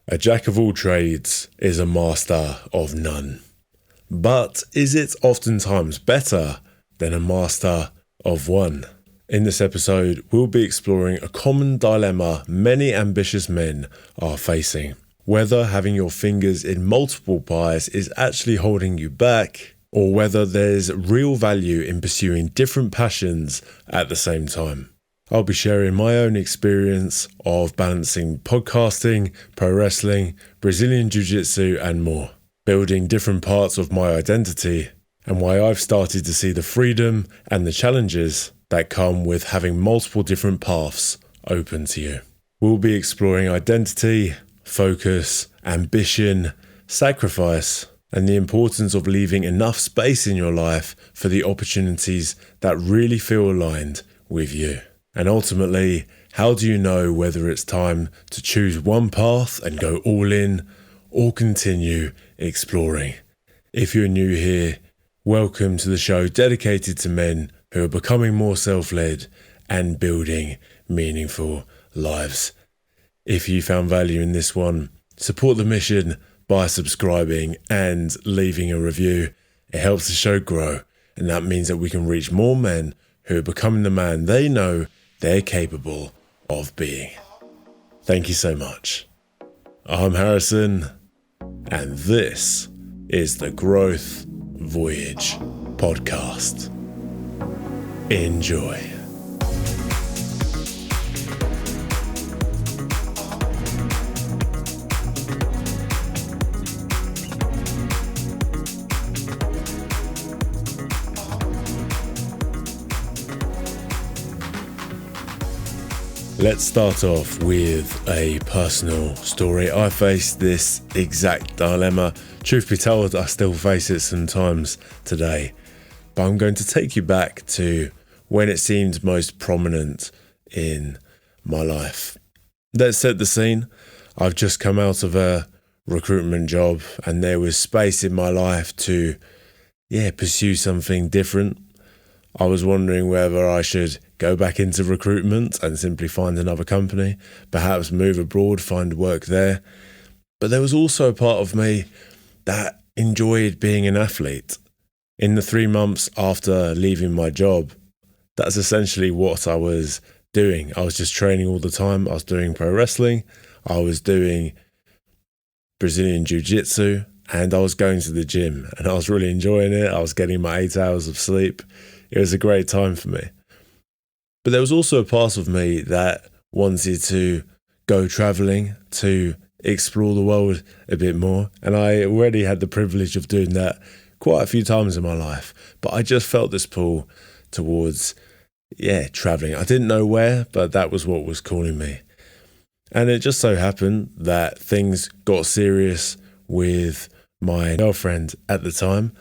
A jack of all trades is a master of none. But is it oftentimes better than a master of one? In this episode, we'll be exploring a common dilemma many ambitious men are facing. Whether having your fingers in multiple pies is actually holding you back, or whether there's real value in pursuing different passions at the same time. I'll be sharing my own experience of balancing podcasting, pro wrestling, Brazilian Jiu Jitsu and more, building different parts of my identity, and why I've started to see the freedom and the challenges that come with having multiple different paths open to you. We'll be exploring identity, focus, ambition, sacrifice, and the importance of leaving enough space in your life for the opportunities that really feel aligned with you. And ultimately, how do you know whether it's time to choose one path and go all in or continue exploring? If you're new here, welcome to the show dedicated to men who are becoming more self-led and building meaningful lives. If you found value in this one, support the mission by subscribing and leaving a review. It helps the show grow, and that means that we can reach more men who are becoming the man they know they're capable of being. Thank you so much. I'm Harrison, and this is the Growth Voyage Podcast. Enjoy. Let's start off with a personal story. I faced this exact dilemma. Truth be told, I still face it sometimes today. But I'm going to take you back to when it seemed most prominent in my life. Let's set the scene. I've just come out of a recruitment job and there was space in my life to, pursue something different. I was wondering whether I should go back into recruitment and simply find another company, perhaps move abroad, find work there. But there was also a part of me that enjoyed being an athlete. In the 3 months after leaving my job, that's essentially what I was doing. I was just training all the time. I was doing pro wrestling. I was doing Brazilian Jiu Jitsu, and I was going to the gym, and I was really enjoying it. I was getting my 8 hours of sleep. It was a great time for me. But there was also a part of me that wanted to go traveling, to explore the world a bit more. And I already had the privilege of doing that quite a few times in my life. But I just felt this pull towards, traveling. I didn't know where, but that was what was calling me. And it just so happened that things got serious with my girlfriend at the time.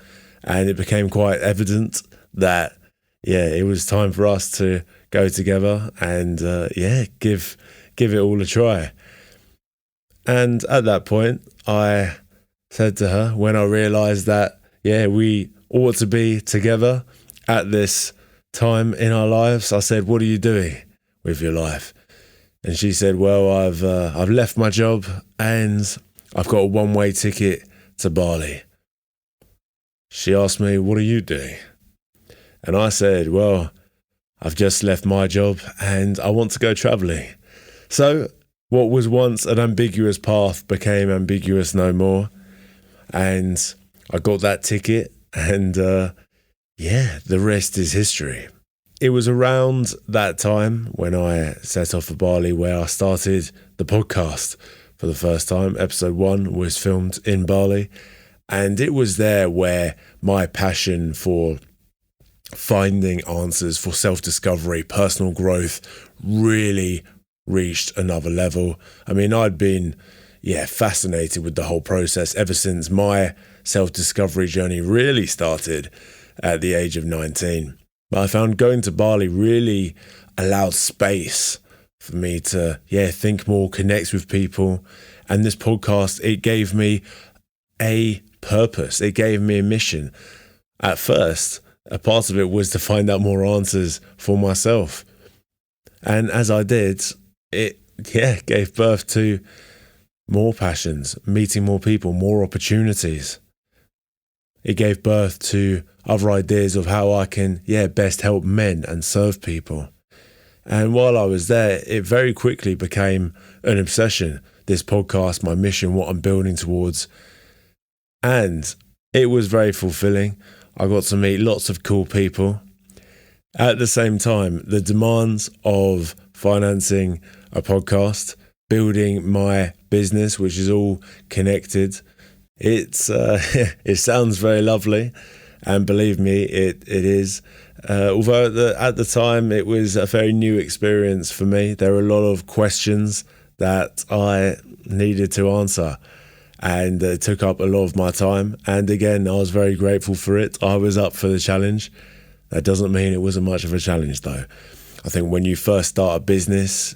And it became quite evident that, it was time for us to go together and, give it all a try. And at that point, I said to her, when I realized that, we ought to be together at this time in our lives, I said, what are you doing with your life? And she said, well, I've left my job and I've got a one-way ticket to Bali. She asked me, what are you doing? And I said, well, I've just left my job and I want to go traveling. So what was once an ambiguous path became ambiguous no more. And I got that ticket and, the rest is history. It was around that time when I set off for Bali where I started the podcast for the first time. Episode 1 was filmed in Bali. And it was there where my passion for finding answers, for self-discovery, personal growth really reached another level. I mean, I'd been, fascinated with the whole process ever since my self-discovery journey really started at the age of 19. But I found going to Bali really allowed space for me to, think more, connect with people. And this podcast, it gave me a purpose. It gave me a mission. At first, a part of it was to find out more answers for myself. And as I did, it gave birth to more passions, meeting more people, more opportunities. It gave birth to other ideas of how I can, best help men and serve people. And while I was there, it very quickly became an obsession. This podcast, my mission, what I'm building towards. And it was very fulfilling. I got to meet lots of cool people. At the same time, the demands of financing a podcast, building my business, which is all connected, it sounds very lovely. And believe me, it is. Although at the time, it was a very new experience for me. There were a lot of questions that I needed to answer, and it took up a lot of my time. And again, I was very grateful for it. I was up for the challenge. That doesn't mean it wasn't much of a challenge, though. I think when you first start a business,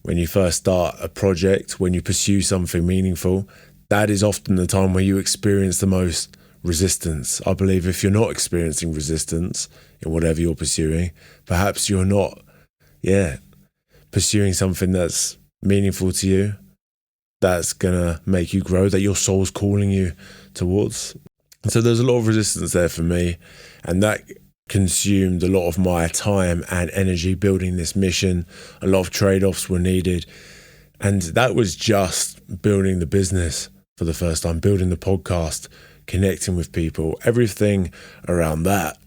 when you first start a project, when you pursue something meaningful, that is often the time where you experience the most resistance. I believe if you're not experiencing resistance in whatever you're pursuing, perhaps you're not, pursuing something that's meaningful to you, that's gonna make you grow, that your soul's calling you towards. So there's a lot of resistance there for me, and that consumed a lot of my time and energy building this mission. A lot of trade-offs were needed, and that was just building the business for the first time, building the podcast, connecting with people, everything around that.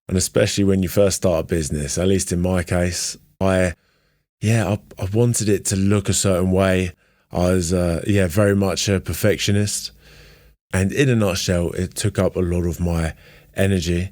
And especially when you first start a business, at least in my case, I wanted it to look a certain way. I was, very much a perfectionist. And in a nutshell, it took up a lot of my energy.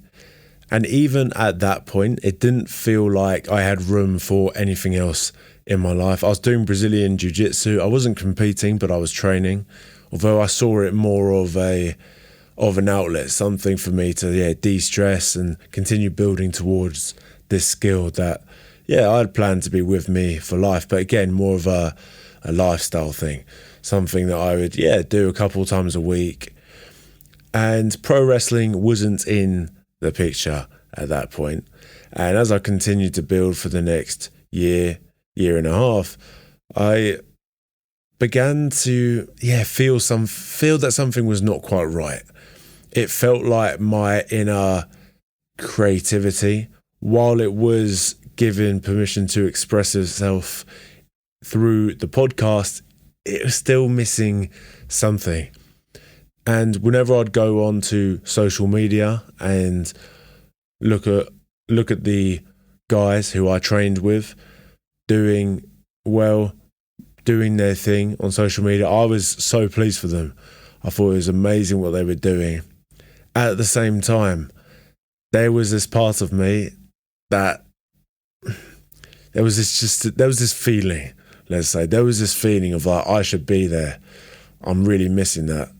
And even at that point, it didn't feel like I had room for anything else in my life. I was doing Brazilian Jiu Jitsu. I wasn't competing, but I was training. Although I saw it more of an outlet, something for me to de-stress and continue building towards this skill that I had planned to be with me for life, but again, more of a lifestyle thing, something that I would do a couple of times a week. And pro wrestling wasn't in the picture at that point. And as I continued to build for the next year and a half, I began to feel that something was not quite right. It felt like my inner creativity, while it was given permission to express itself through the podcast, it was still missing something. And whenever I'd go on to social media and look at the guys who I trained with doing their thing on social media, I was so pleased for them. I thought it was amazing what they were doing. At the same time, there was this part of me that there was this feeling, let's say, there was this feeling of like, I should be there. I'm really missing that.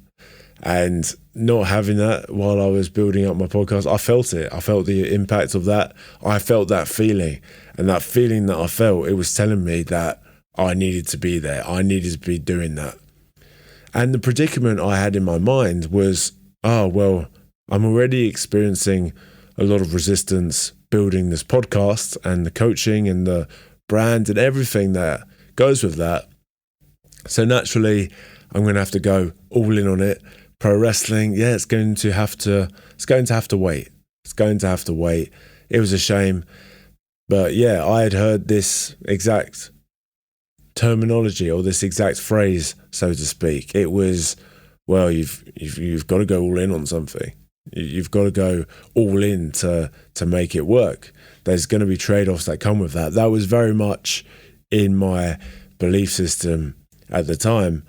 And not having that while I was building up my podcast, I felt it. I felt the impact of that. I felt that feeling. And that feeling that I felt, it was telling me that I needed to be there. I needed to be doing that. And the predicament I had in my mind was, I'm already experiencing a lot of resistance building this podcast and the coaching and the brand and everything that goes with that. So naturally, I'm going to have to go all in on it. Pro wrestling, it's going to have to wait. It's going to have to wait. It was a shame. But I had heard this exact terminology or this exact phrase, so to speak. It was, you've got to go all in on something. You've got to go all in to make it work. There's going to be trade-offs that come with that. That was very much in my belief system at the time.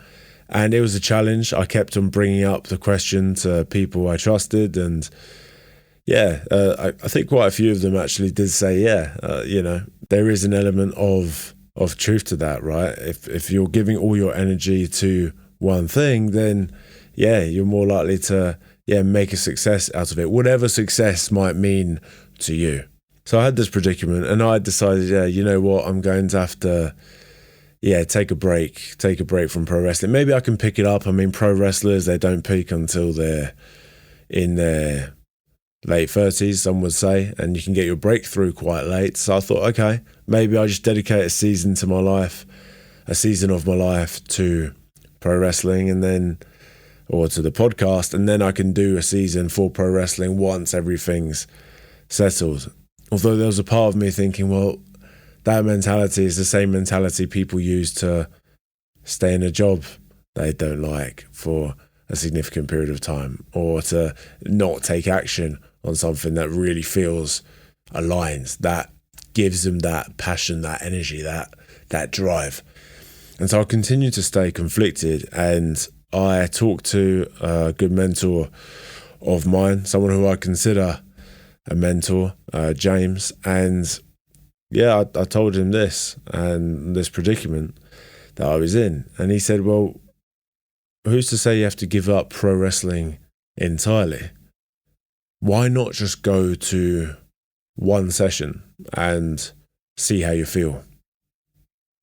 And it was a challenge. I kept on bringing up the question to people I trusted. And I think quite a few of them actually did say, there is an element of truth to that, right? If you're giving all your energy to one thing, then you're more likely to make a success out of it, whatever success might mean to you. So I had this predicament, and I decided, you know what, I'm going to have to take a break from pro wrestling. Maybe I can pick it up. I mean, pro wrestlers, they don't peak until they're in their late 30s, some would say, and you can get your breakthrough quite late. So I thought, okay, maybe I just dedicate a season of my life to pro wrestling or to the podcast, and then I can do a season for pro wrestling once everything's settled. Although there was a part of me thinking, well, that mentality is the same mentality people use to stay in a job they don't like for a significant period of time, or to not take action on something that really feels aligned, that gives them that passion, that energy, that drive. And so I continue to stay conflicted, and I talked to a good mentor of mine, someone who I consider a mentor, James, and I told him this and this predicament that I was in. And he said, well, who's to say you have to give up pro wrestling entirely? Why not just go to one session and see how you feel?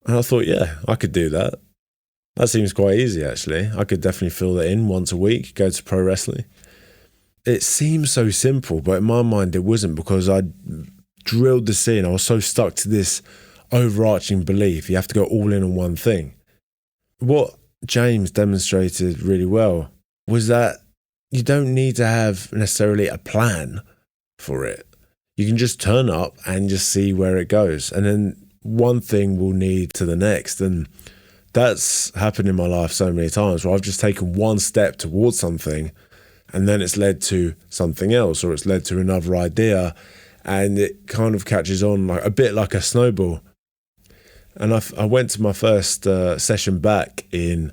And I thought, yeah, I could do that. That seems quite easy, actually. I could definitely fill that in once a week, go to pro wrestling. It seems so simple, but in my mind it wasn't, because I drilled this in. I was so stuck to this overarching belief you have to go all in on one thing. What James demonstrated really well was that you don't need to have necessarily a plan for it. You can just turn up and just see where it goes. And then one thing will lead to the next. And that's happened in my life so many times, where I've just taken one step towards something, and then it's led to something else, or it's led to another idea, and it kind of catches on like a bit like a snowball. And I went to my first session back in,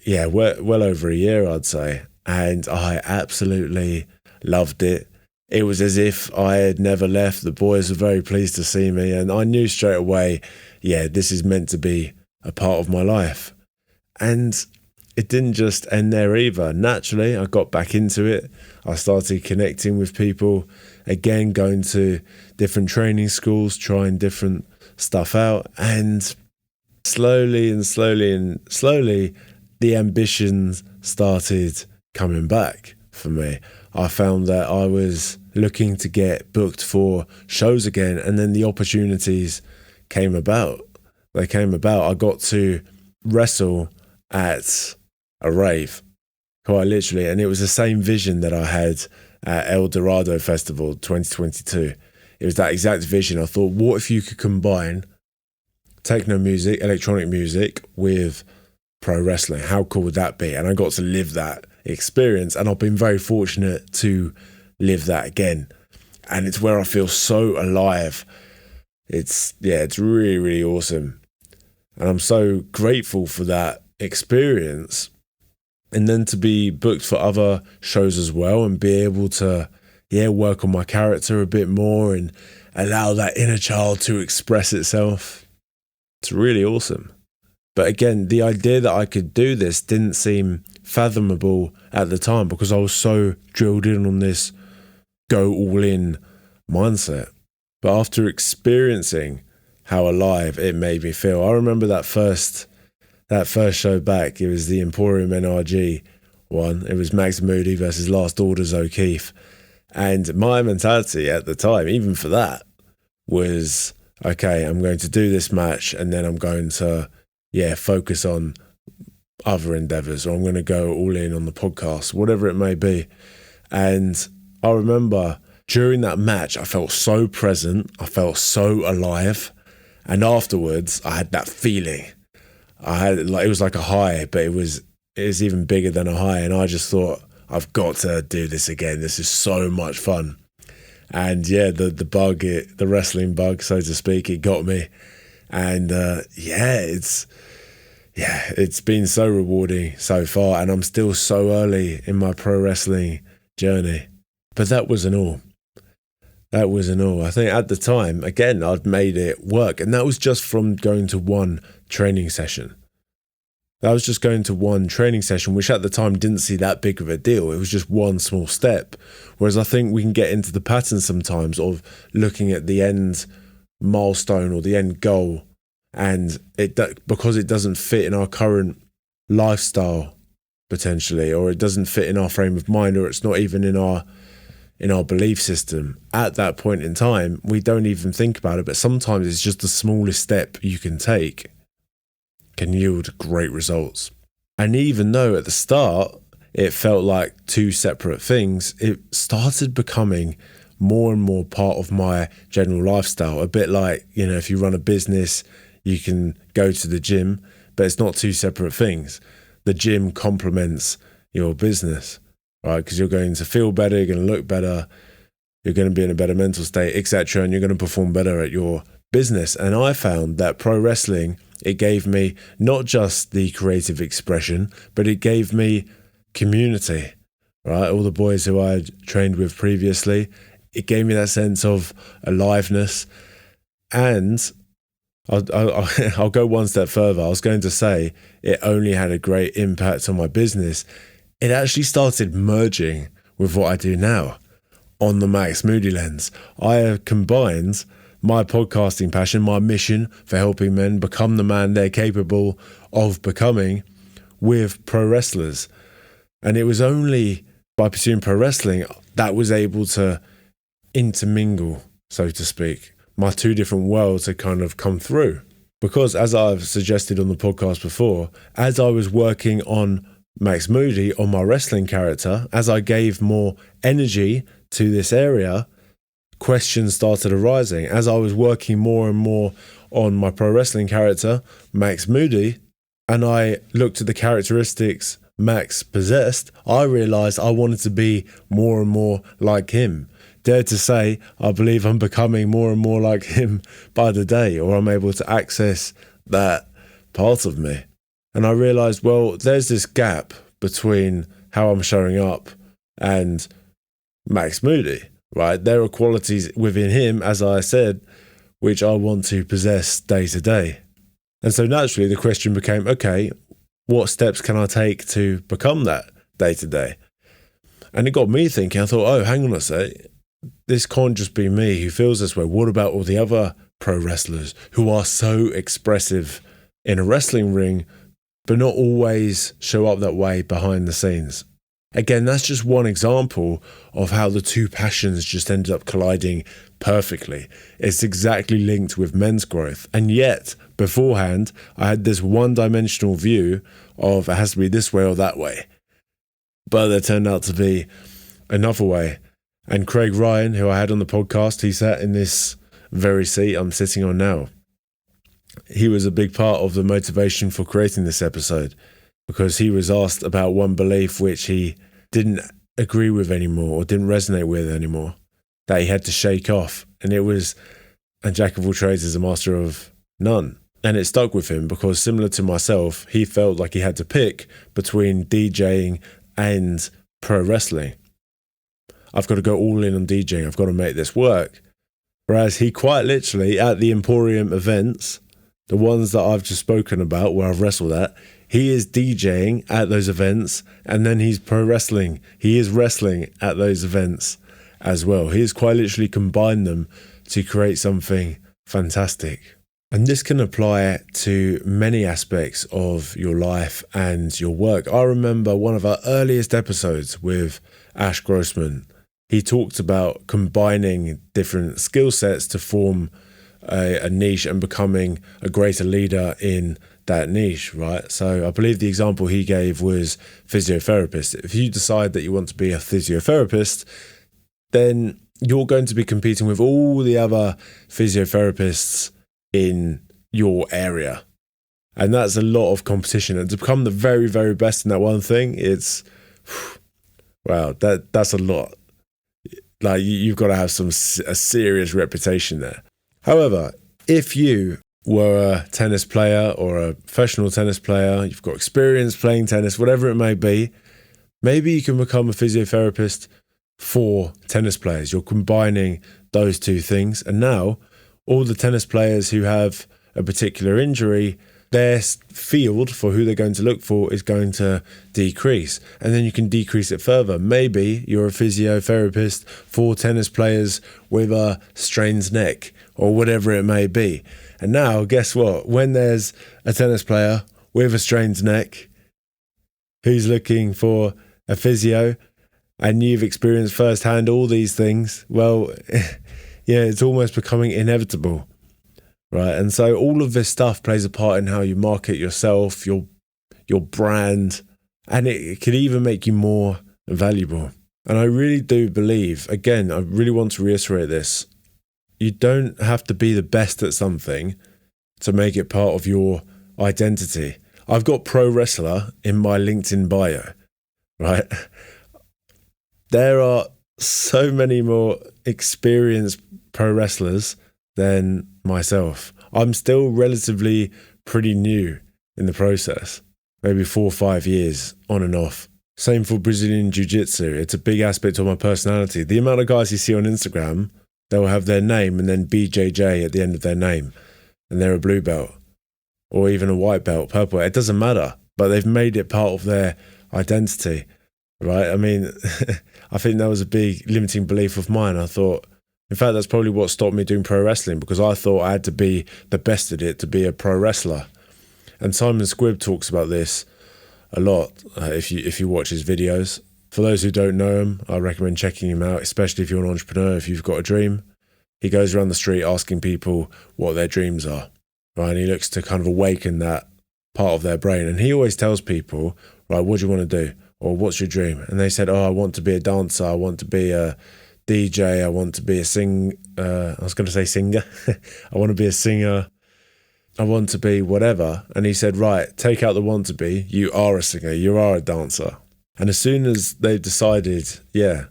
well over a year, I'd say. And I absolutely loved it. It was as if I had never left. The boys were very pleased to see me. And I knew straight away, this is meant to be a part of my life. And it didn't just end there either. Naturally, I got back into it. I started connecting with people, again, going to different training schools, trying different stuff out. And slowly, the ambitions started coming back for me. I found that I was looking to get booked for shows again, and then the opportunities came about. They came about. I got to wrestle at a rave, quite literally, and it was the same vision that I had at El Dorado Festival 2022. It was that exact vision. I thought, what if you could combine techno music, electronic music with pro wrestling? How cool would that be? And I got to live that experience, and I've been very fortunate to live that again. And it's where I feel so alive. It's really, really awesome. And I'm so grateful for that experience. And then to be booked for other shows as well, and be able to, work on my character a bit more and allow that inner child to express itself. It's really awesome. But again, the idea that I could do this didn't seem fathomable at the time, because I was so drilled in on this go all in mindset. But after experiencing how alive it made me feel, I remember that first show back. It was the Emporium NRG one. It was Max Moody versus Last Orders O'Keefe. And my mentality at the time, even for that, was, okay, I'm going to do this match, and then I'm going to, focus on other endeavors, or I'm going to go all in on the podcast, whatever it may be. And I remember during that match, I felt so present. I felt so alive. And afterwards, I had that feeling. It was like a high, but it was even bigger than a high. And I just thought, I've got to do this again. This is so much fun. And the bug, the wrestling bug, so to speak, it got me. And it's been so rewarding so far. And I'm still so early in my pro wrestling journey. But that wasn't all. I think at the time, again, I'd made it work. And that was just from going to one training session. Which at the time didn't see that big of a deal. It was just one small step. Whereas I think we can get into the pattern sometimes of looking at the end milestone or the end goal, and because it doesn't fit in our current lifestyle potentially, or it doesn't fit in our frame of mind, or it's not even in our belief system at that point in time, we don't even think about it. But sometimes it's just the smallest step you can take can yield great results. And even though at the start it felt like two separate things, it started becoming more and more part of my general lifestyle. A bit like, if you run a business, you can go to the gym, but it's not two separate things. The gym complements your business, right? Because you're going to feel better, you're going to look better, you're going to be in a better mental state, etc. And you're going to perform better at your business. And I found that pro wrestling, it gave me not just the creative expression, but it gave me community, right? All the boys who I had trained with previously, it gave me that sense of aliveness. And I'll go one step further. I was going to say it only had a great impact on my business. It actually started merging with what I do now on the Max Moody lens. I have combined my podcasting passion, my mission for helping men become the man they're capable of becoming, with pro wrestlers. And it was only by pursuing pro wrestling that was able to intermingle, so to speak. My two different worlds had kind of come through. Because as I've suggested on the podcast before, as I was working on Max Moody, on my wrestling character, as I gave more energy to this area, questions started arising. As I was working more and more on my pro wrestling character, Max Moody, and I looked at the characteristics Max possessed, I realized I wanted to be more and more like him. Dare to say, I believe I'm becoming more and more like him by the day, or I'm able to access that part of me. And I realized, well, there's this gap between how I'm showing up and Max Moody, right? There are qualities within him, as I said, which I want to possess day to day. And so naturally the question became, okay, what steps can I take to become that day to day? And it got me thinking. I thought, oh, hang on a sec. This can't just be me who feels this way. What about all the other pro wrestlers who are so expressive in a wrestling ring, but not always show up that way behind the scenes? Again, that's just one example of how the two passions just ended up colliding perfectly. It's exactly linked with men's growth. And yet, beforehand, I had this one-dimensional view of it has to be this way or that way. But there turned out to be another way. And Craig Ryan, who I had on the podcast, he sat in this very seat I'm sitting on now. He was a big part of the motivation for creating this episode, because he was asked about one belief which he didn't agree with anymore or didn't resonate with anymore, that he had to shake off. And it was, a jack of all trades is a master of none. And it stuck with him because, similar to myself, he felt like he had to pick between DJing and pro wrestling. I've got to go all in on DJing. I've got to make this work. Whereas he quite literally, at the Emporium events, the ones that I've just spoken about where I've wrestled at, he is DJing at those events, and then he's pro wrestling. He is wrestling at those events as well. He has quite literally combined them to create something fantastic. And this can apply to many aspects of your life and your work. I remember one of our earliest episodes with Ash Grossman. He talked about combining different skill sets to form a niche and becoming a greater leader in that niche, right? So I believe the example he gave was physiotherapist. If you decide that you want to be a physiotherapist, then you're going to be competing with all the other physiotherapists in your area. And that's a lot of competition. And to become the very, very best in that one thing, it's, wow, that's a lot. Like, you've got to have a serious reputation there. However, if you were a tennis player or a professional tennis player, you've got experience playing tennis, whatever it may be, maybe you can become a physiotherapist for tennis players. You're combining those two things. And now all the tennis players who have a particular injury, their field for who they're going to look for is going to decrease. And then you can decrease it further. Maybe you're a physiotherapist for tennis players with a strained neck or whatever it may be. And now, guess what? When there's a tennis player with a strained neck who's looking for a physio, and you've experienced firsthand all these things, well, yeah, it's almost becoming inevitable. right? And so all of this stuff plays a part in how you market yourself, your brand, and it could even make you more valuable. And I really do believe, again, I really want to reiterate this, you don't have to be the best at something to make it part of your identity. I've got pro wrestler in my LinkedIn bio, right? There are so many more experienced pro wrestlers than myself. I'm still relatively pretty new in the process, maybe 4 or 5 years on and off. Same for Brazilian Jiu Jitsu. It's a big aspect of my personality. The amount of guys you see on Instagram, they'll have their name and then BJJ at the end of their name, and they're a blue belt or even a white belt, purple belt. It doesn't matter, but they've made it part of their identity, right? I mean, I think that was a big limiting belief of mine. I thought, in fact, that's probably what stopped me doing pro wrestling, because I thought I had to be the best at it to be a pro wrestler. And Simon Squibb talks about this a lot if you watch his videos. For those who don't know him, I recommend checking him out, especially if you're an entrepreneur, if you've got a dream. He goes around the street asking people what their dreams are, right? And he looks to kind of awaken that part of their brain. And he always tells people, right, what do you want to do? Or what's your dream? And they said, oh, I want to be a dancer. I want to be a DJ. I want to be a singer. I want to be a singer. I want to be whatever. And he said, right, take out the want to be. You are a singer. You are a dancer. And as soon as they've decided, yeah,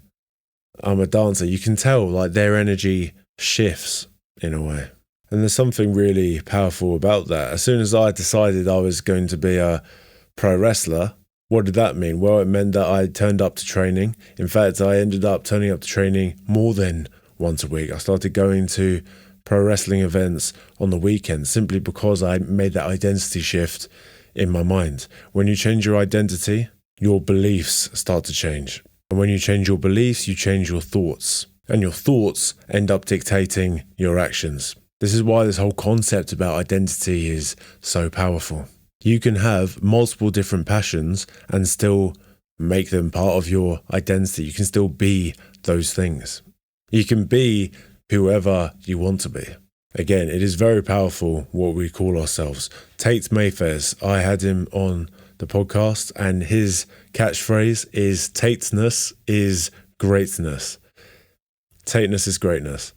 I'm a dancer, you can tell like their energy shifts in a way. And there's something really powerful about that. As soon as I decided I was going to be a pro wrestler, what did that mean? Well, it meant that I turned up to training. In fact, I ended up turning up to training more than once a week. I started going to pro wrestling events on the weekends simply because I made that identity shift in my mind. When you change your identity, your beliefs start to change. And when you change your beliefs, you change your thoughts. And your thoughts end up dictating your actions. This is why this whole concept about identity is so powerful. You can have multiple different passions and still make them part of your identity. You can still be those things. You can be whoever you want to be. Again, it is very powerful what we call ourselves. Tate Mayfair's, I had him on the podcast, and his catchphrase is Tateness is greatness. Tateness is greatness.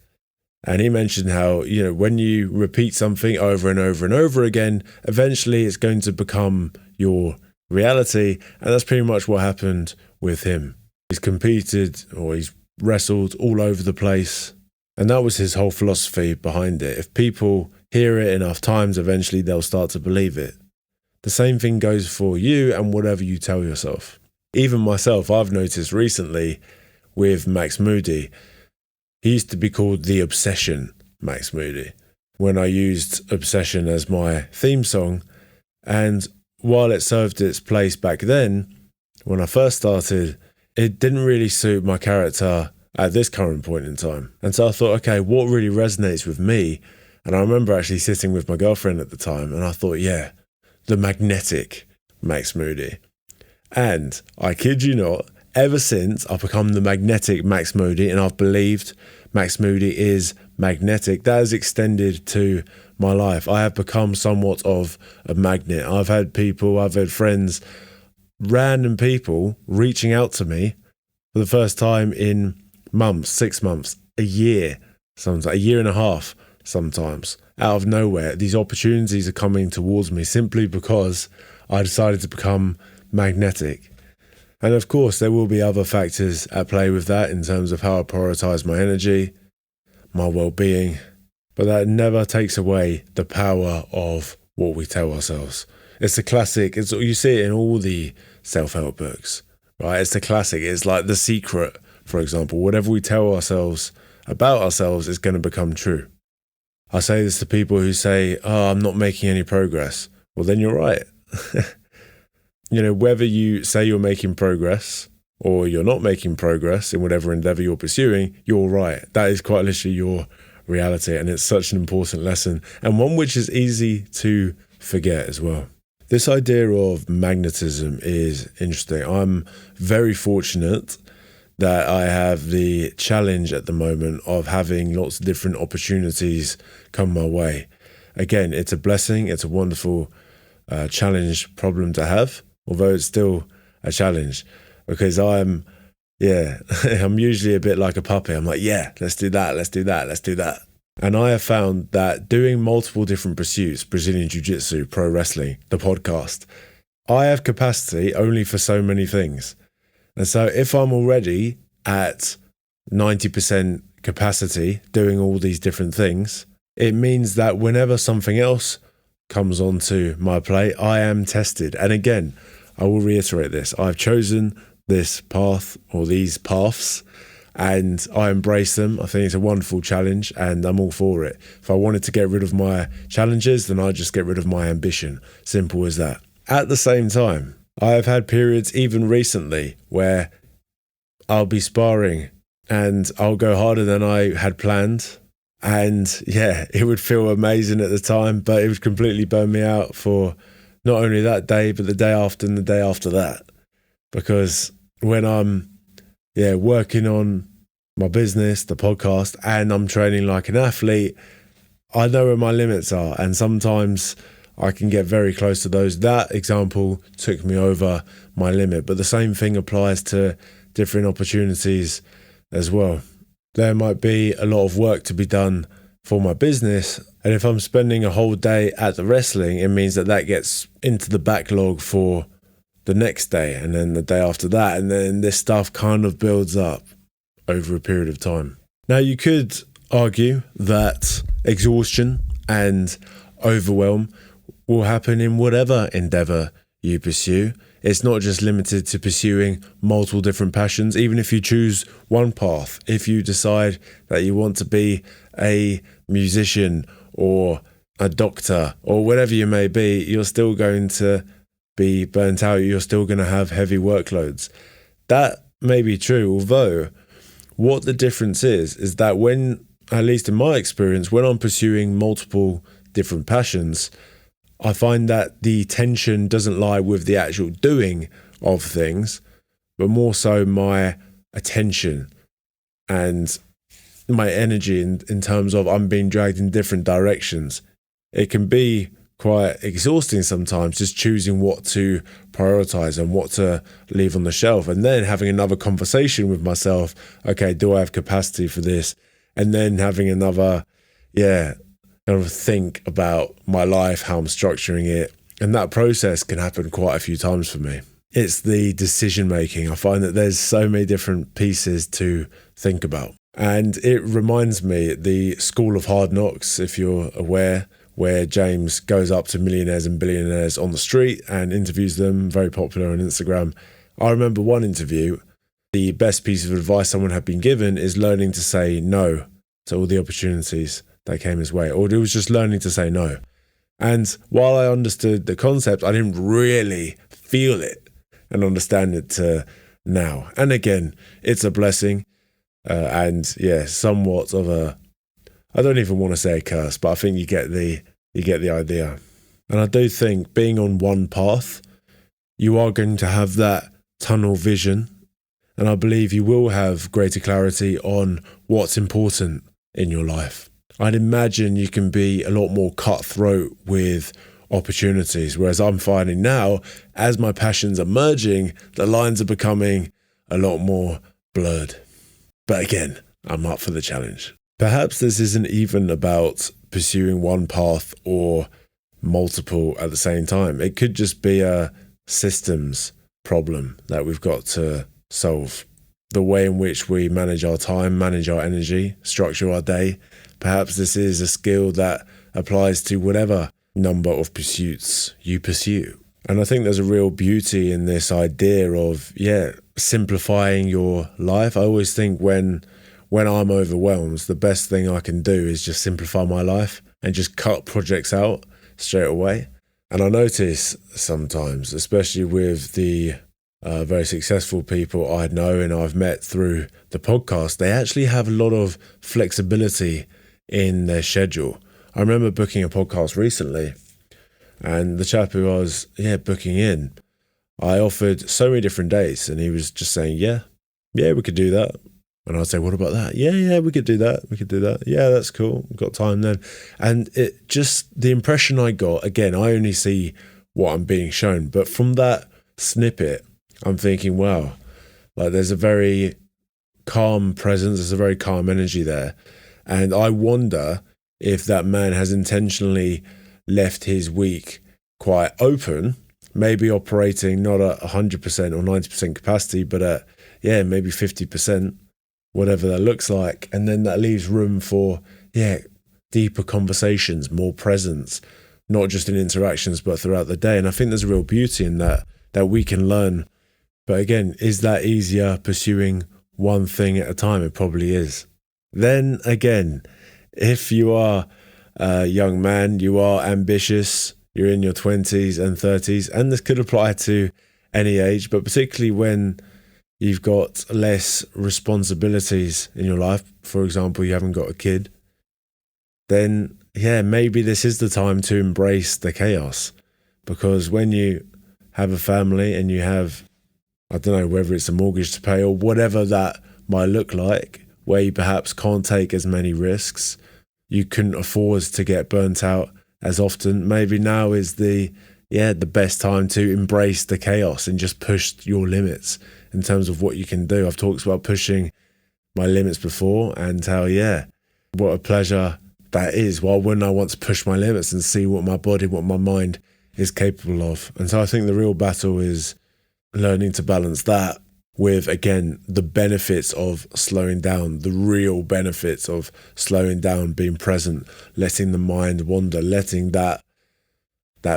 And he mentioned how, when you repeat something over and over and over again, eventually it's going to become your reality. And that's pretty much what happened with him. He's competed, or he's wrestled all over the place. And that was his whole philosophy behind it. If people hear it enough times, eventually they'll start to believe it. The same thing goes for you and whatever you tell yourself. Even myself, I've noticed recently with Max Moody, he used to be called The Obsession Max Moody when I used Obsession as my theme song. And while it served its place back then, when I first started, it didn't really suit my character at this current point in time. And so I thought, okay, what really resonates with me? And I remember actually sitting with my girlfriend at the time, and I thought, yeah, the magnetic Max Moody. And I kid you not, ever since I've become the magnetic Max Moody, and I've believed Max Moody is magnetic, that has extended to my life. I have become somewhat of a magnet. I've had friends, random people reaching out to me for the first time in months, 6 months, a year, sometimes a year and a half, sometimes out of nowhere. These opportunities are coming towards me simply because I decided to become magnetic. And of course, there will be other factors at play with that in terms of how I prioritize my energy, my well-being, but that never takes away the power of what we tell ourselves. It's a classic. You see it in all the self-help books, right? It's the classic. It's like The Secret, for example. Whatever we tell ourselves about ourselves is going to become true. I say this to people who say, oh, I'm not making any progress. Well, then you're right. Whether you say you're making progress or you're not making progress in whatever endeavor you're pursuing, you're right. That is quite literally your reality. And it's such an important lesson, and one which is easy to forget as well. This idea of magnetism is interesting. I'm very fortunate that I have the challenge at the moment of having lots of different opportunities come my way. again, it's a blessing. It's a wonderful challenge problem to have, although it's still a challenge, because I'm usually a bit like a puppy. I'm like, yeah, let's do that, let's do that, let's do that. And I have found that doing multiple different pursuits, Brazilian Jiu Jitsu, pro wrestling, the podcast, I have capacity only for so many things. And so if I'm already at 90% capacity doing all these different things, it means that whenever something else comes onto my plate, I am tested. And again, I will reiterate this. I've chosen this path or these paths and I embrace them. I think it's a wonderful challenge and I'm all for it. If I wanted to get rid of my challenges, then I'd just get rid of my ambition. Simple as that. At the same time, I have had periods even recently where I'll be sparring and I'll go harder than I had planned. And yeah, it would feel amazing at the time, but it would completely burn me out for not only that day, but the day after and the day after that. Because when I'm working on my business, the podcast, and I'm training like an athlete, I know where my limits are. And sometimes I can get very close to those. That example took me over my limit, but the same thing applies to different opportunities as well. There might be a lot of work to be done for my business, and if I'm spending a whole day at the wrestling, it means that gets into the backlog for the next day and then the day after that, and then this stuff kind of builds up over a period of time. Now, you could argue that exhaustion and overwhelm will happen in whatever endeavor you pursue. It's not just limited to pursuing multiple different passions. Even if you choose one path, if you decide that you want to be a musician or a doctor or whatever you may be, you're still going to be burnt out. You're still going to have heavy workloads. That may be true, although what the difference is that when, at least in my experience, when I'm pursuing multiple different passions, I find that the tension doesn't lie with the actual doing of things, but more so my attention and my energy in terms of I'm being dragged in different directions. It can be quite exhausting sometimes, just choosing what to prioritize and what to leave on the shelf, and then having another conversation with myself. Okay, do I have capacity for this? And then having another, kind of think about my life, how I'm structuring it. And that process can happen quite a few times for me. It's the decision making. I find that there's so many different pieces to think about. And it reminds me, the School of Hard Knocks, if you're aware, where James goes up to millionaires and billionaires on the street and interviews them, very popular on Instagram. I remember one interview, the best piece of advice someone had been given is learning to say no to all the opportunities that came his way, or it was just learning to say no. And while I understood the concept, I didn't really feel it and understand it now. And again, it's a blessing, and somewhat of a, I don't even want to say a curse, but I think you get the idea. And I do think being on one path, you are going to have that tunnel vision, and I believe you will have greater clarity on what's important in your life. I'd imagine you can be a lot more cutthroat with opportunities, whereas I'm finding now, as my passions are merging, the lines are becoming a lot more blurred. But again, I'm up for the challenge. Perhaps this isn't even about pursuing one path or multiple at the same time. It could just be a systems problem that we've got to solve. The way in which we manage our time, manage our energy, structure our day. Perhaps this is a skill that applies to whatever number of pursuits you pursue. And I think there's a real beauty in this idea of, simplifying your life. I always think when I'm overwhelmed, the best thing I can do is just simplify my life and just cut projects out straight away. And I notice sometimes, especially with the very successful people I know and I've met through the podcast, they actually have a lot of flexibility in their schedule. I remember booking a podcast recently, and the chap who I was booking in, I offered so many different days, and he was just saying, yeah, we could do that. And I'd say, what about that? Yeah, we could do that. We could do that. Yeah, that's cool. We've got time then. And it just, the impression I got, again, I only see what I'm being shown. But from that snippet, I'm thinking, wow, like there's a very calm presence. There's a very calm energy there. And I wonder if that man has intentionally left his week quite open, maybe operating not at 100% or 90% capacity, but at, maybe 50%, whatever that looks like. And then that leaves room for, deeper conversations, more presence, not just in interactions, but throughout the day. And I think there's a real beauty in that we can learn. But again, is that easier pursuing one thing at a time? It probably is. Then again, if you are a young man, you are ambitious, you're in your 20s and 30s, and this could apply to any age, but particularly when you've got less responsibilities in your life, for example, you haven't got a kid, then maybe this is the time to embrace the chaos. Because when you have a family and you have, I don't know, whether it's a mortgage to pay or whatever that might look like, where you perhaps can't take as many risks, you couldn't afford to get burnt out as often, maybe now is the best time to embrace the chaos and just push your limits in terms of what you can do. I've talked about pushing my limits before and how, what a pleasure that is. Why wouldn't I want to push my limits and see what my body, what my mind is capable of? And so I think the real battle is learning to balance that with, again, the benefits of slowing down, the real benefits of slowing down, being present, letting the mind wander, letting that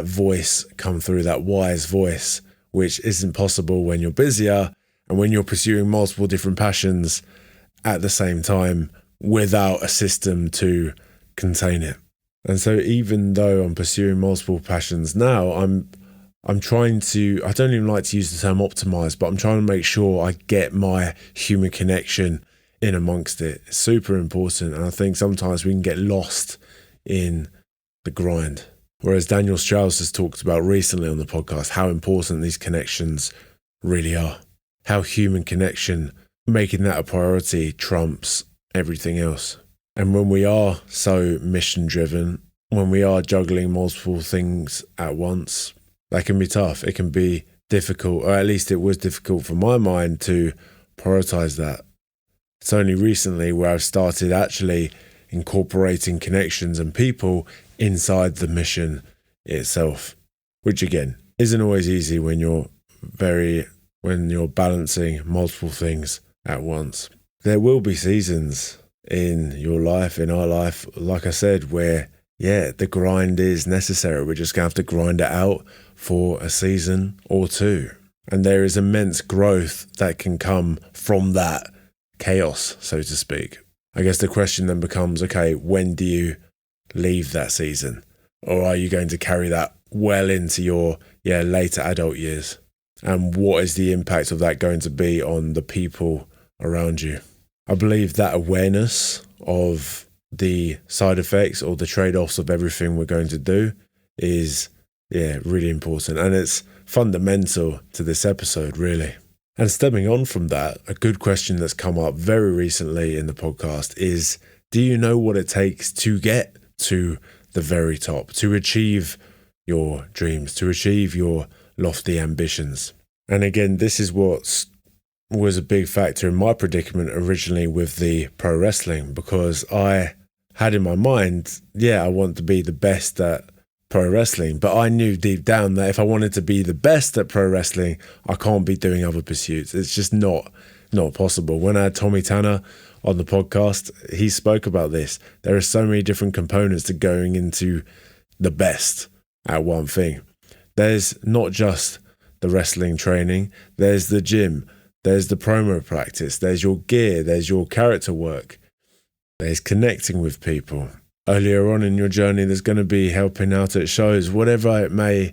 voice come through, that wise voice, which isn't possible when you're busier and when you're pursuing multiple different passions at the same time without a system to contain it. And so even though I'm pursuing multiple passions now, I'm trying to, I don't even like to use the term optimize, but I'm trying to make sure I get my human connection in amongst it. It's super important. And I think sometimes we can get lost in the grind. Whereas Daniel Strauss has talked about recently on the podcast how important these connections really are. How human connection, making that a priority, trumps everything else. And when we are so mission driven, when we are juggling multiple things at once, that can be tough. It can be difficult, or at least it was difficult for my mind to prioritize that. It's only recently where I've started actually incorporating connections and people inside the mission itself, which again isn't always easy when you're balancing multiple things at once. There will be seasons in your life, in our life, like I said, where the grind is necessary. We're just gonna have to grind it out for a season or two. And there is immense growth that can come from that chaos, so to speak. I guess the question then becomes, okay, when do you leave that season? Or are you going to carry that well into your later adult years? And what is the impact of that going to be on the people around you? I believe that awareness of the side effects or the trade-offs of everything we're going to do is really important, and it's fundamental to this episode, really. And stemming on from that, a good question that's come up very recently in the podcast is, do you know what it takes to get to the very top, to achieve your dreams, to achieve your lofty ambitions? And again, this is what was a big factor in my predicament originally with the pro wrestling, because I had in my mind, I want to be the best at pro wrestling, but I knew deep down that if I wanted to be the best at pro wrestling, I can't be doing other pursuits. It's just not possible. When I had Tommy Tanner on the podcast, he spoke about this. There are so many different components to going into the best at one thing. There's not just the wrestling training, there's the gym, there's the promo practice, there's your gear, there's your character work, there's connecting with people. Earlier on in your journey, there's going to be helping out at shows, whatever it may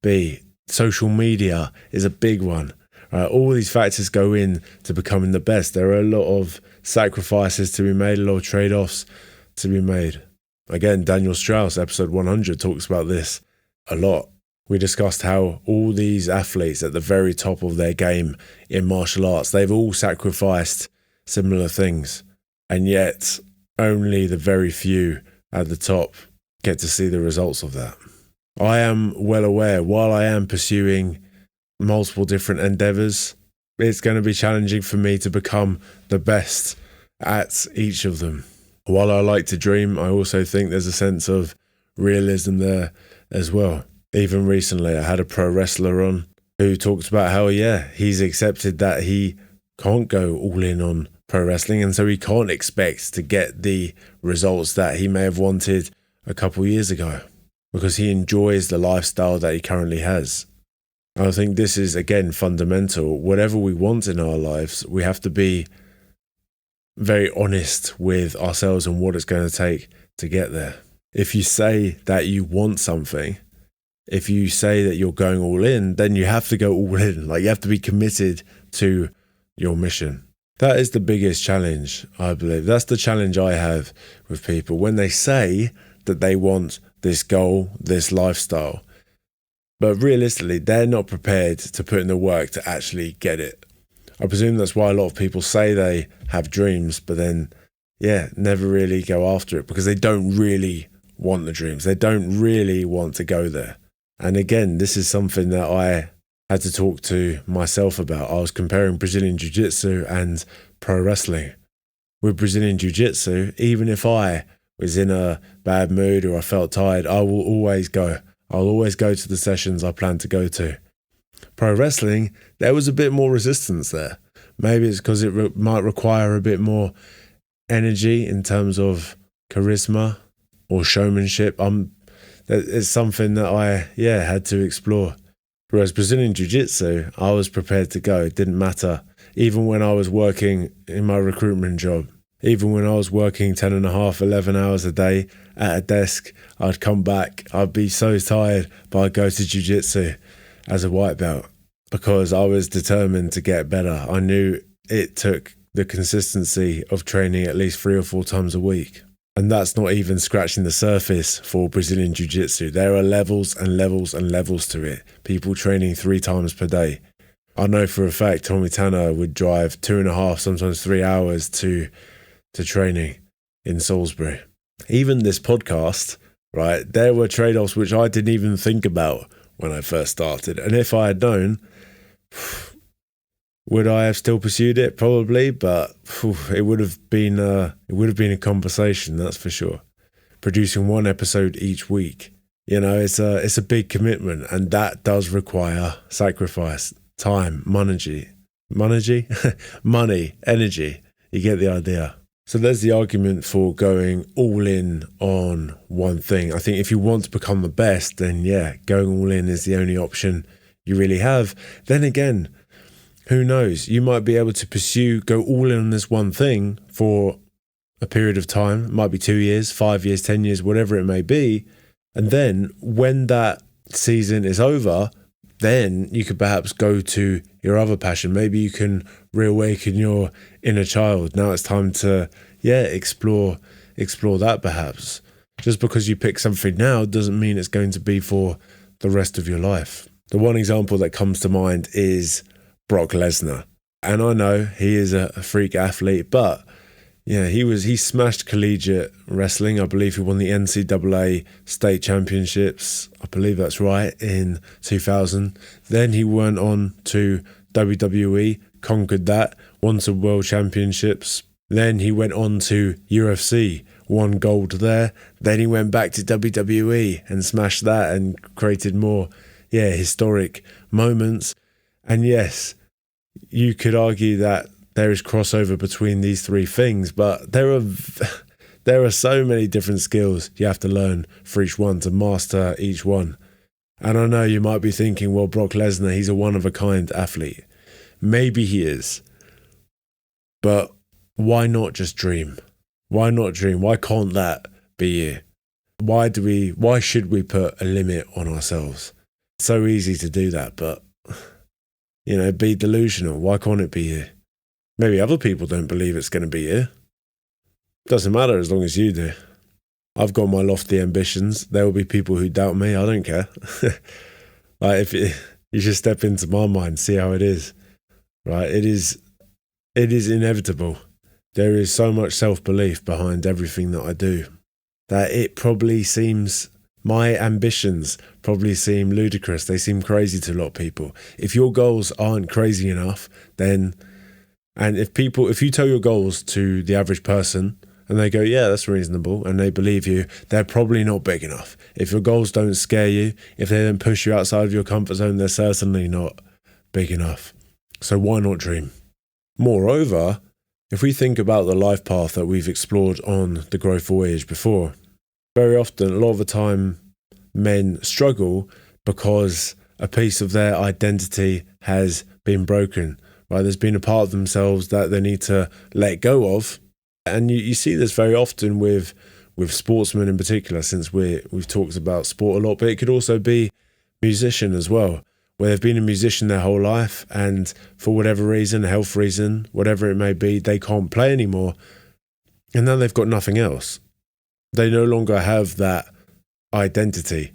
be. Social media is a big one. All these factors go in to becoming the best. There are a lot of sacrifices to be made, a lot of trade-offs to be made. Again, Daniel Strauss, episode 100, talks about this a lot. We discussed how all these athletes at the very top of their game in martial arts, they've all sacrificed similar things. And yet only the very few at the top get to see the results of that. I am well aware, while I am pursuing multiple different endeavors, it's going to be challenging for me to become the best at each of them. While I like to dream, I also think there's a sense of realism there as well. Even recently, I had a pro wrestler on who talked about how, he's accepted that he can't go all in on pro wrestling, and so he can't expect to get the results that he may have wanted a couple years ago because he enjoys the lifestyle that he currently has. I think this is, again, fundamental. Whatever we want in our lives, we have to be very honest with ourselves and what it's going to take to get there. If you say that you want something, if you say that you're going all in, then you have to go all in. Like, you have to be committed to your mission. That is the biggest challenge, I believe. That's the challenge I have with people when they say that they want this goal, this lifestyle, but realistically, they're not prepared to put in the work to actually get it. I presume that's why a lot of people say they have dreams, but then, never really go after it because they don't really want the dreams. They don't really want to go there. And again, this is something that I had to talk to myself about. I was comparing Brazilian Jiu Jitsu and pro wrestling. With Brazilian Jiu Jitsu, even if I was in a bad mood or I felt tired, I will always go. I'll always go to the sessions I plan to go to. Pro wrestling, there was a bit more resistance there. Maybe it's because it might require a bit more energy in terms of charisma or showmanship. It's something that I had to explore. Whereas Brazilian Jiu-Jitsu, I was prepared to go. It didn't matter. Even when I was working in my recruitment job, even when I was working 10 and a half, 11 hours a day at a desk, I'd come back. I'd be so tired, but I'd go to Jiu-Jitsu as a white belt because I was determined to get better. I knew it took the consistency of training at least 3 or 4 times a week. And that's not even scratching the surface for Brazilian Jiu-Jitsu. There are levels and levels and levels to it. People training 3 times per day. I know for a fact Tommy Tanner would drive 2.5, sometimes 3 hours to training in Salisbury. Even this podcast, right, there were trade-offs which I didn't even think about when I first started. And if I had known, would I have still pursued it? Probably, but it would have been a conversation, that's for sure. Producing 1 episode each week, it's a big commitment, and that does require sacrifice, time, money, energy. You get the idea. So there's the argument for going all in on one thing. I think if you want to become the best, then going all in is the only option you really have. Then again, who knows? You might be able to go all in on this one thing for a period of time. It might be 2 years, 5 years, 10 years, whatever it may be. And then when that season is over, then you could perhaps go to your other passion. Maybe you can reawaken your inner child. Now it's time to, explore that perhaps. Just because you pick something now doesn't mean it's going to be for the rest of your life. The one example that comes to mind is Brock Lesnar. And I know he is a freak athlete, but he smashed collegiate wrestling. I believe he won the NCAA state championships. I believe that's right, in 2000. Then he went on to WWE, conquered that, won some world championships. Then he went on to UFC, won gold there. Then he went back to WWE and smashed that and created more, historic moments. And yes, you could argue that there is crossover between these 3 things, but there are so many different skills you have to learn for each one to master each one. And I know you might be thinking, well, Brock Lesnar, he's a one-of-a-kind athlete. Maybe he is. But why not just dream? Why not dream? Why can't that be you? Why should we put a limit on ourselves? It's so easy to do that, but be delusional. Why can't it be you? Maybe other people don't believe it's going to be you. Doesn't matter as long as you do. I've got my lofty ambitions. There will be people who doubt me. I don't care. You should step into my mind, see how it is. Right? It is inevitable There is so much self-belief behind everything that I do that it probably seems, my ambitions probably seem ludicrous. They seem crazy to a lot of people. If your goals aren't crazy enough, then, and if you tell your goals to the average person and they go, yeah, that's reasonable, and they believe you, they're probably not big enough. If your goals don't scare you, if they don't push you outside of your comfort zone, they're certainly not big enough. So why not dream? Moreover, if we think about the life path that we've explored on the Growth Voyage before, very often, a lot of the time, men struggle because a piece of their identity has been broken, right? There's been a part of themselves that they need to let go of. And you see this very often with sportsmen in particular, since we've talked about sport a lot, but it could also be musician as well, where they've been a musician their whole life and for whatever reason, health reason, whatever it may be, they can't play anymore. And now they've got nothing else. They no longer have that identity.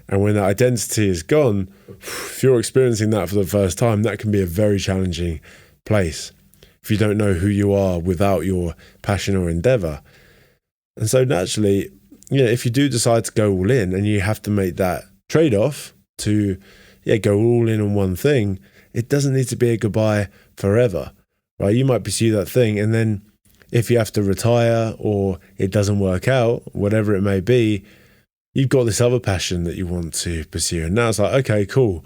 And when that identity is gone, if you're experiencing that for the first time, that can be a very challenging place if you don't know who you are without your passion or endeavor. And so naturally, if you do decide to go all in and you have to make that trade-off to go all in on one thing, it doesn't need to be a goodbye forever, right? You might pursue that thing, and then if you have to retire or it doesn't work out, whatever it may be, you've got this other passion that you want to pursue. And now it's like, okay, cool.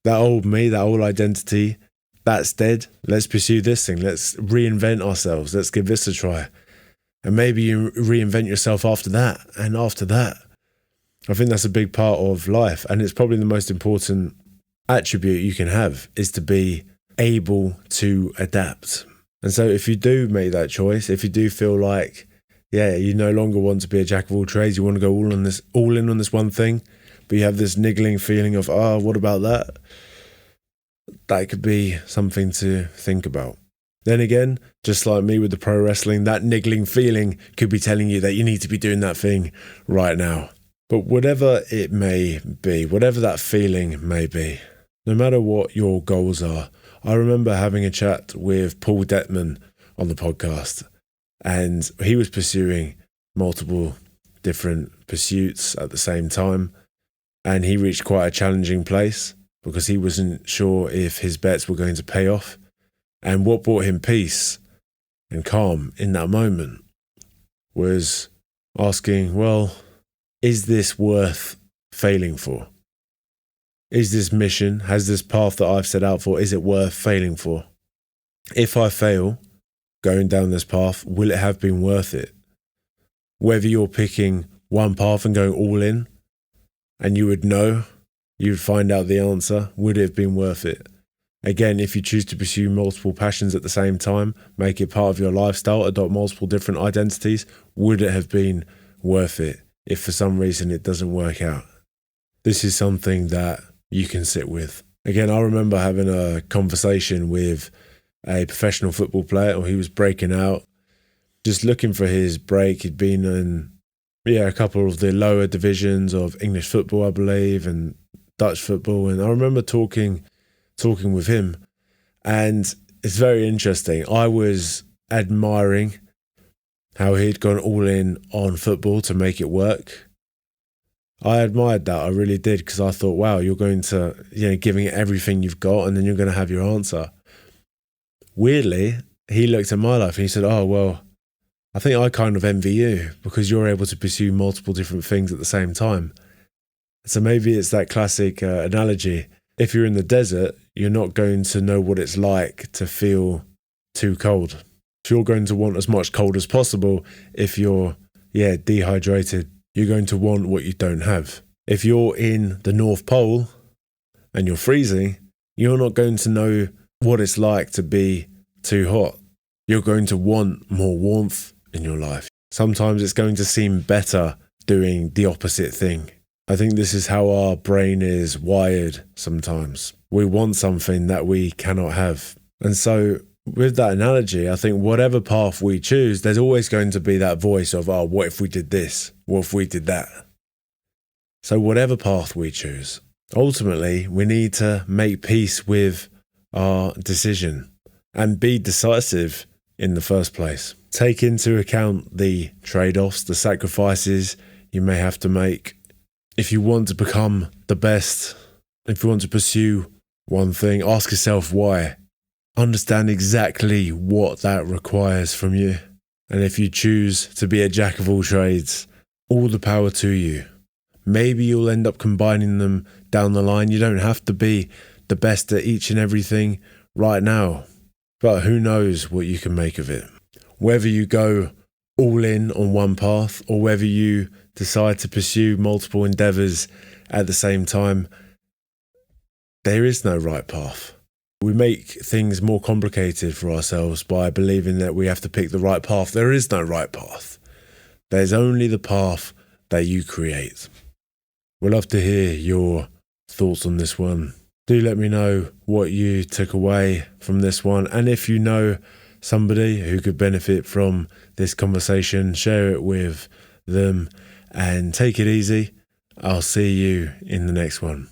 That old me, that old identity, that's dead. Let's pursue this thing. Let's reinvent ourselves. Let's give this a try. And maybe you reinvent yourself after that and after that. I think that's a big part of life. And it's probably the most important attribute you can have, is to be able to adapt. And so if you do make that choice, if you do feel like, you no longer want to be a jack of all trades, you want to go all in on this one thing, but you have this niggling feeling of, what about that? That could be something to think about. Then again, just like me with the pro wrestling, that niggling feeling could be telling you that you need to be doing that thing right now. But whatever it may be, whatever that feeling may be, no matter what your goals are, I remember having a chat with Paul Detman on the podcast, and he was pursuing multiple different pursuits at the same time, and he reached quite a challenging place because he wasn't sure if his bets were going to pay off. And what brought him peace and calm in that moment was asking, well, is this worth failing for? Is this mission, has this path that I've set out for, is it worth failing for? If I fail going down this path, will it have been worth it? Whether you're picking one path and going all in, and you would know, you would find out the answer, would it have been worth it? Again, if you choose to pursue multiple passions at the same time, make it part of your lifestyle, adopt multiple different identities, would it have been worth it if for some reason it doesn't work out? This is something that you can sit with. Again, I remember having a conversation with a professional football player, or he was breaking out, just looking for his break. He'd been in a couple of the lower divisions of English football, I believe, and Dutch football. And I remember talking with him, and it's very interesting. I was admiring how he'd gone all in on football to make it work. I admired that, I really did, because I thought, wow, you're going to, giving it everything you've got, and then you're going to have your answer. Weirdly, he looked at my life and he said, oh, well, I think I kind of envy you because you're able to pursue multiple different things at the same time. So maybe it's that classic analogy. If you're in the desert, you're not going to know what it's like to feel too cold. You're going to want as much cold as possible. If you're, dehydrated, you're going to want what you don't have. If you're in the North Pole and you're freezing, you're not going to know what it's like to be too hot. You're going to want more warmth in your life. Sometimes it's going to seem better doing the opposite thing. I think this is how our brain is wired sometimes. We want something that we cannot have. And so with that analogy, I think whatever path we choose, there's always going to be that voice of, oh, what if we did this? What if we did that? So whatever path we choose, ultimately, we need to make peace with our decision and be decisive in the first place. Take into account the trade-offs, the sacrifices you may have to make. If you want to become the best, if you want to pursue one thing, ask yourself why. Understand exactly what that requires from you. And if you choose to be a jack of all trades, all the power to you. Maybe you'll end up combining them down the line. You don't have to be the best at each and everything right now. But who knows what you can make of it. Whether you go all in on one path or whether you decide to pursue multiple endeavors at the same time, there is no right path. We make things more complicated for ourselves by believing that we have to pick the right path. There is no right path. There's only the path that you create. We'd love to hear your thoughts on this one. Do let me know what you took away from this one. And if you know somebody who could benefit from this conversation, share it with them and take it easy. I'll see you in the next one.